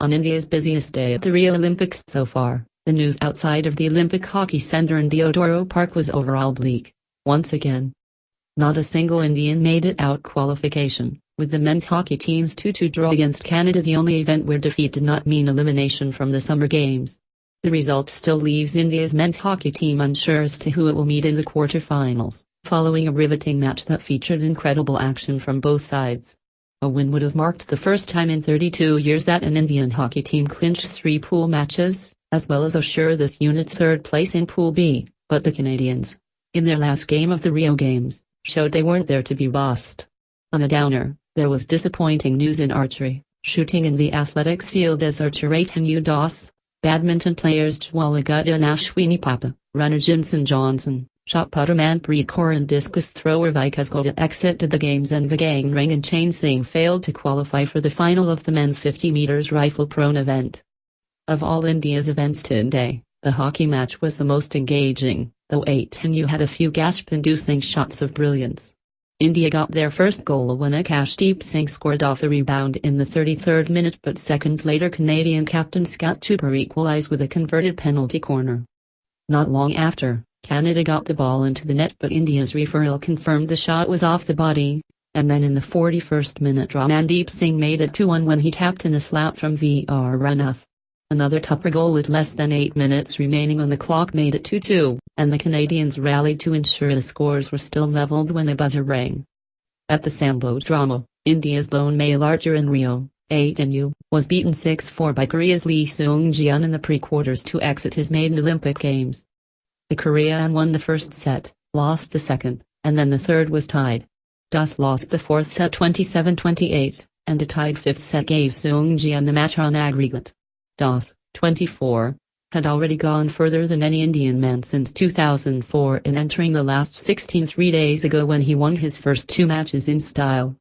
On India's busiest day at the Rio Olympics so far, the news outside of the Olympic Hockey Centre in Deodoro Park was overall bleak. Once again, not a single Indian made it out qualification, with the men's hockey team's 2-2 draw against Canada the only event where defeat did not mean elimination from the Summer Games. The result still leaves India's men's hockey team unsure as to who it will meet in the quarter-finals, following a riveting match that featured incredible action from both sides. A win would have marked the first time in 32 years that an Indian hockey team clinched 3 pool matches, as well as assure this unit third place in Pool B, but the Canadians, in their last game of the Rio Games, showed they weren't there to be bossed. On a downer, there was disappointing news in archery. Shooting in the athletics field as archer Aitanu Das, badminton players Jwala Gudda and Ashwini Papa, runner Jinson Johnson, shot putter Manpreet Kaur and discus thrower Vikas Gowda exited the games, and Vigang Ring and Chain Singh failed to qualify for the final of the men's 50 meters rifle prone event. Of all India's events today, the hockey match was the most engaging, though Aitanu had a few gasp-inducing shots of brilliance. India got their first goal when Akashdeep Singh scored off a rebound in the 33rd minute, but seconds later Canadian captain Scott Cooper equalized with a converted penalty corner. Not long after, Canada got the ball into the net, but India's referee confirmed the shot was off the body, and then in the 41st minute Ramandeep Singh made it 2-1 when he tapped in a slap from VR Ranaf. Another Tupper goal with less than 8 minutes remaining on the clock made it 2-2, and the Canadians rallied to ensure the scores were still leveled when the buzzer rang. At the Sambo drama, India's lone male archer in Rio, Aitanu, was beaten 6-4 by Korea's Lee Seung-jeon in the pre-quarters to exit his maiden Olympic Games. The Korean won the first set, lost the second, and then the third was tied. Das lost the fourth set 27-28, and a tied fifth set gave Seung-jeon the match on aggregate. Das, 24, had already gone further than any Indian man since 2004 in entering the last 16 3 days ago when he won his first 2 matches in style.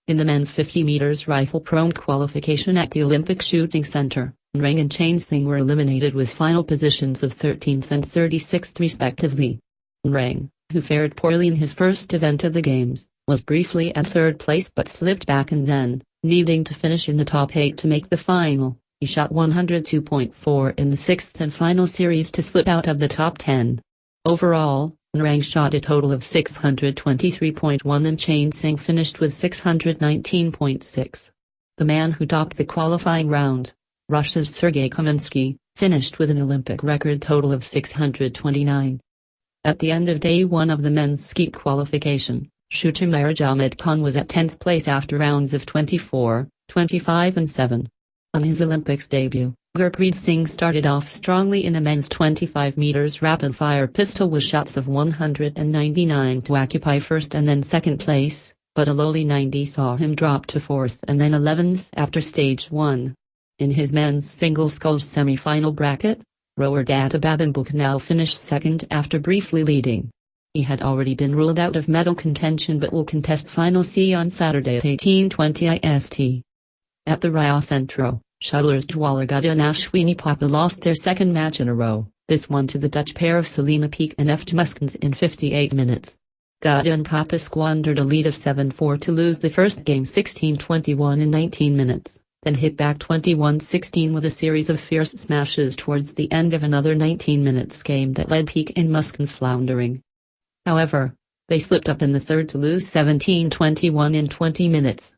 In the men's 50 meters rifle prone qualification at the Olympic Shooting Centre, Ring and Chain Singh were eliminated with final positions of 13th and 36th respectively. Ring, who fared poorly in his first event of the Games, was briefly at third place but slipped back, and then, needing to finish in the top 8 to make the final, he shot 102.4 in the 6th and final series to slip out of the top 10. Overall, Ring shot a total of 623.1 and Chain Singh finished with 619.6. The man who topped the qualifying round, Russia's Sergei Kaminsky, finished with an Olympic record total of 629. At the end of day 1 of the men's skeet qualification, shooter Miraj Ahmed Khan was at 10th place after rounds of 24, 25 and 7. On his Olympics debut, Gurpreet Singh started off strongly in the men's 25 meters rapid-fire pistol with shots of 199 to occupy first and then second place, but a lowly 90 saw him drop to 4th and then 11th after stage 1. In his men's single sculls semi-final bracket, rower Datta Babin Bhukanal finished second after briefly leading. He had already been ruled out of medal contention but will contest Final C on Saturday at 18:20 IST. At the Rio Centro, shuttlers Jwala Gudda and Ashwini Papa lost their second match in a row, this one to the Dutch pair of Selina Peek and F. Muskens in 58 minutes. Gudda and Papa squandered a lead of 7-4 to lose the first game 16-21 in 19 minutes, then hit back 21-16 with a series of fierce smashes towards the end of another 19 minutes game that led Peek and Muskens floundering. However, they slipped up in the third to lose 17-21 in 20 minutes.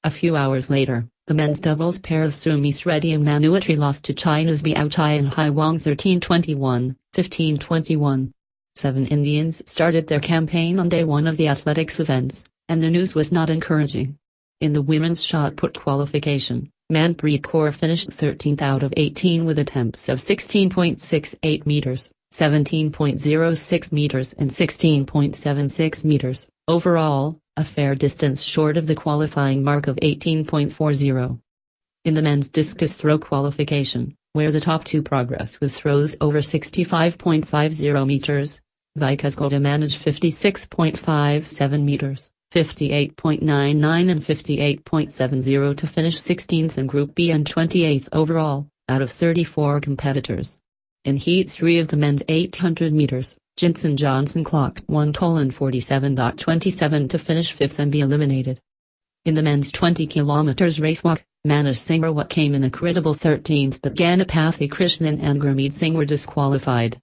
A few hours later, the men's doubles pair of Sumit Reddy and Manu Attri lost to China's Biao Chai and Hai Wang 13-21, 15-21. 7 Indians started their campaign on day 1 of the athletics events, and the news was not encouraging. In the women's shot put qualification, Manpreet Kaur finished 13th out of 18 with attempts of 16.68 meters, 17.06 meters and 16.76 meters, overall, a fair distance short of the qualifying mark of 18.40. In the men's discus throw qualification, where the top 2 progress with throws over 65.50 meters, Vikas Gowda managed 56.57 meters, 58.99 and 58.70 to finish 16th in Group B and 28th overall, out of 34 competitors. In Heat 3 of the men's 800 meters, Jinson Johnson clocked 1:47.27 to finish 5th and be eliminated. In the men's 20 km race walk, Manoj Singh Rawat came in a credible 13th, but Ganapathy Krishnan and Gurmeet Singh were disqualified.